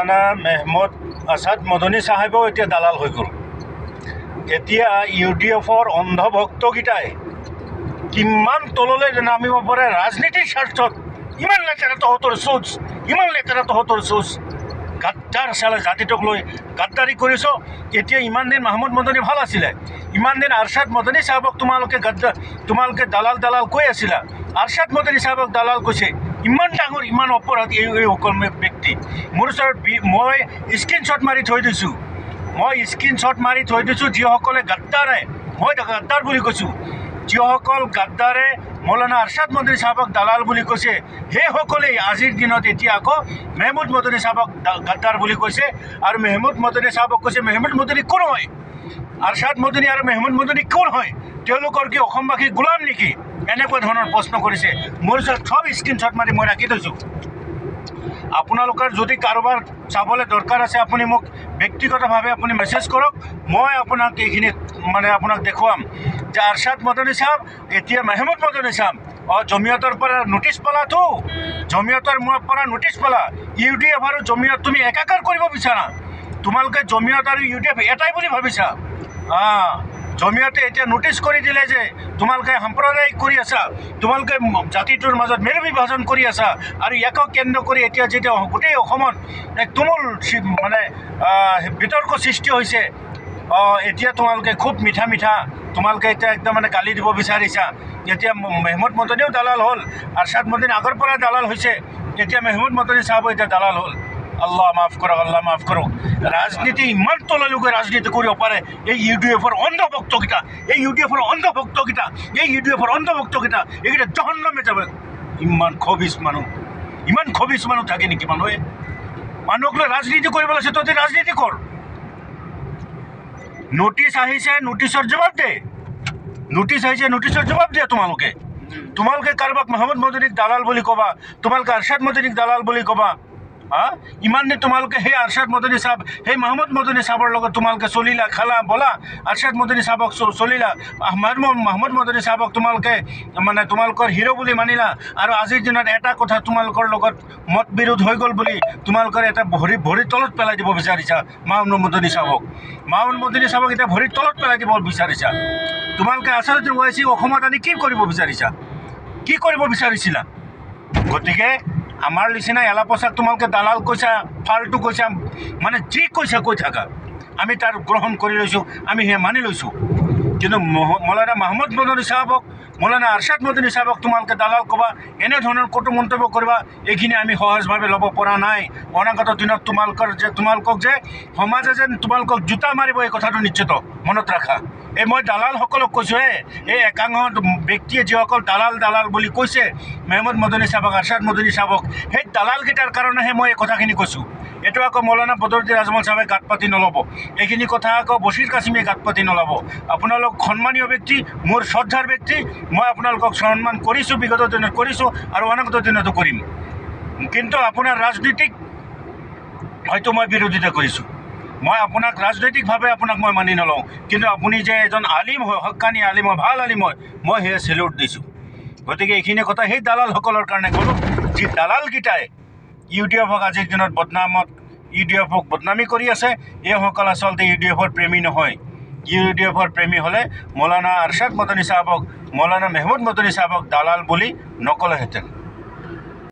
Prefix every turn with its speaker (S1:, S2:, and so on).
S1: মৌলানা মেহমুদ আসাদ মদনী চাহেবেও এতিয়া দালাল হৈ গ'ল। এতিয়া UDFৰ অন্ধভক্তকেইটাই কিমান তললৈ নামিব পাৰে ৰাজনীতিৰ স্বাৰ্থত। ইমান লেতেৰা তহঁতৰ চোচ, ইমান লেতেৰা তহঁতৰ চোচ। গাদ্দাৰ চালে জাতিটোক লৈ গাদ্দাৰী কৰিছ। এতিয়া ইমান দিন মাহমুদ মদনী ভাল আছিলে, ইমান দিন আৰশ্বাদ মদনী চাহাবক তোমালোকে দালাল কৈ আছিলা। আৰশ্বাদ মদনী চাহাবক দালাল কৈছে। ইমান ডাঙৰ ইমান অপৰাধ এইসকল ব্যক্তি। মোৰ ওচৰত মই স্ক্ৰীনশ্বট মাৰি থৈ দিছোঁ, যিসকলে গাদ্দাৰে, মই গাদ্দাৰ বুলি কৈছোঁ, যিসকল গাদ্দাৰে মৌলানা আৰশ্বাদ মদনী চাহাবক দালাল বুলি কৈছে, সেইসকলেই আজিৰ দিনত এতিয়া আকৌ মেহমুদ মদনী চাহাবক গাদ্দাৰ বুলি কৈছে। আৰু মেহমুদ মদনী চাহাবক কৈছে মেহমুদ মদনী কোন হয়? আৰশ্বাদ মদনী আৰু মেহমুদ মদনী কোন হয়? তেওঁলোকৰ কি অসমবাসী গোলাম নেকি? এনেকুৱা ধৰণৰ প্ৰশ্ন কৰিছে। মোৰ ওচৰত সব স্ক্ৰীনশ্বট মাৰি মই ৰাখি থৈছোঁ। আপোনালোকৰ যদি কাৰোবাৰ চাবলৈ দৰকাৰ আছে আপুনি মোক ব্যক্তিগতভাৱে আপুনি মেছেজ কৰক, মই আপোনাক এইখিনি আপোনাক দেখুৱাম যে আৰশ্বাদ মদনী চাহাব এতিয়া মেহমুদ মদনী চাহাব জমিয়তৰ পৰা নোটিছ পালাতো, জমিয়তৰ পৰা নোটিছ পালা। UDF আৰু জমিয়ত তুমি একাকাৰ কৰিব বিচাৰা। তোমালোকে জমিয়ত আৰু UDF এটাই বুলি ভাবিছা। জমিয়তে এতিয়া নোটিছ কৰি দিলে যে তোমালোকে সাম্প্ৰদায়িক কৰি আছা, তোমালোকে জাতিটোৰ মাজত মেৰু বিভাজন কৰি আছা। আৰু ইয়াকক কেন্দ্ৰ কৰি এতিয়া যেতিয়া গোটেই অসমত এক তুমুল বিতৰ্ক সৃষ্টি হৈছে, এতিয়া তোমালোকে খুব মিঠা তোমালোকে এতিয়া একদম গালি দিব বিচাৰিছা। এতিয়া মেহমুদ মদনীও দালাল হ'ল, আৰশ্বাদ মদনী আগৰ পৰা দালাল হৈছে, এতিয়া মেহমুদ মদনী চাহাবো এতিয়া দালাল হ'ল। আল্লাহ মাফ কৰক, আল্লাহ মাফ কৰক। ৰাজনীতি ইমান তললৈকে ৰাজনীতি কৰিব পাৰে এই UDFৰ অন্ধভক্তকেইটা, এইকেইটা জহন্নামে যাব। ইমান খবিজ মানুহ থাকে নেকি? মানুহক লৈ ৰাজনীতি কৰিব লাগিছে, তহঁতি ৰাজনীতি কৰ। নোটিছ আহিছে, নোটিছৰ জবাব দিয়া। তোমালোকে কাৰোবাক মেহমুদ মদনীক দালাল বুলি ক'বা, তোমালোকে আৰশ্বাদ মদনীক দালাল বুলি ক'বা। ইমান দিন তোমালোকে সেই আৰশ্বাদ মদনী চাহাব, সেই মাহমুদ মদনী চাহাবৰ লগত তোমালোকে চলিলা, খালা বলা। আৰশ্বাদ মদনী চাহাবক চলিলা, মাহমুদ মদনী চাহাবক তোমালোকে তোমালোকৰ হিৰো বুলি মানিলা। আৰু আজিৰ দিনত এটা কথা তোমালোকৰ লগত মত বিৰোধ হৈ গ'ল বুলি তোমালোকৰ এটা ভৰিৰ তলত পেলাই দিব বিচাৰিছা মাহমুদ মদনী চাহাবক এতিয়া ভৰিৰ তলত পেলাই দিব বিচাৰিছা। তোমালোকে আচলতে OIC অসমত আনি কি কৰিব বিচাৰিছিলা? গতিকে আমাৰ নিচিনা এলাপচাক তোমালোকে দালাল কৈছা, ফাল্টু কৈছা, যি কৈছা কৈ থাকা। আমি তাৰ গ্ৰহণ কৰি লৈছোঁ, আমি সেয়া মানি লৈছোঁ। কিন্তু মৌলানা মাহমুদ মদনী চাহাবক, মৌলানা আৰশ্বাদ মদনী চাহাবক তোমালোকে দালাল ক'বা, এনেধৰণৰ কটু মন্তব্য কৰিবা, এইখিনি আমি সহজভাৱে ল'ব পৰা নাই। অনাগত দিনত তোমালোকক যে সমাজে যেন তোমালোকক জোতা মাৰিব, এই কথাটো নিশ্চিত মনত ৰাখা। মই দালালসকলক কৈছোঁ, এই একাংশ ব্যক্তিয়ে যিসকল দালাল বুলি কৈছে মেহমুদ মদনী চাহাবক, আৰশ্বাদ মদনী চাহাবক, সেই দালালকেইটাৰ কাৰণেহে মই এই কথাখিনি কৈছোঁ। এইটো আকৌ মৌলানা বদৰুদ্দিন আজমল চাহাবে গাত পাতি নল'ব, এইখিনি কথা আকৌ বছিৰ কাছিমে গাত পাতি নল'ব। আপোনালোক সন্মানীয় ব্যক্তি, মোৰ শ্ৰদ্ধাৰ ব্যক্তি, মই আপোনালোকক সন্মান কৰিছোঁ, বিগত দিনত কৰিছোঁ আৰু অনাগত দিনতো কৰিম। কিন্তু আপোনাৰ ৰাজনীতিক হয়তো মই বিৰোধিতা কৰিছোঁ। মই আপোনাক ৰাজনৈতিকভাৱে মই মানি নলওঁ, কিন্তু আপুনি যে এজন আলিম হয়, হক্কানি আলিম হয়, ভাল আলিম হয়, মই সেয়া চেলুট দিছোঁ। গতিকে এইখিনি কথা সেই দালালসকলৰ কাৰণে ক'লোঁ, যি দালালকেইটাই UDFক আজিৰ দিনত UDFক বদনামী কৰি আছে। এইসকল আচলতে UDFৰ প্ৰেমী নহয়। UDFৰ প্ৰেমী হ'লে মৌলানা আৰশ্বাদ মদনী চাহাবক, মৌলানা মেহমুদ মদনী চাহাবক দালাল বুলি নক'লেহেঁতেন।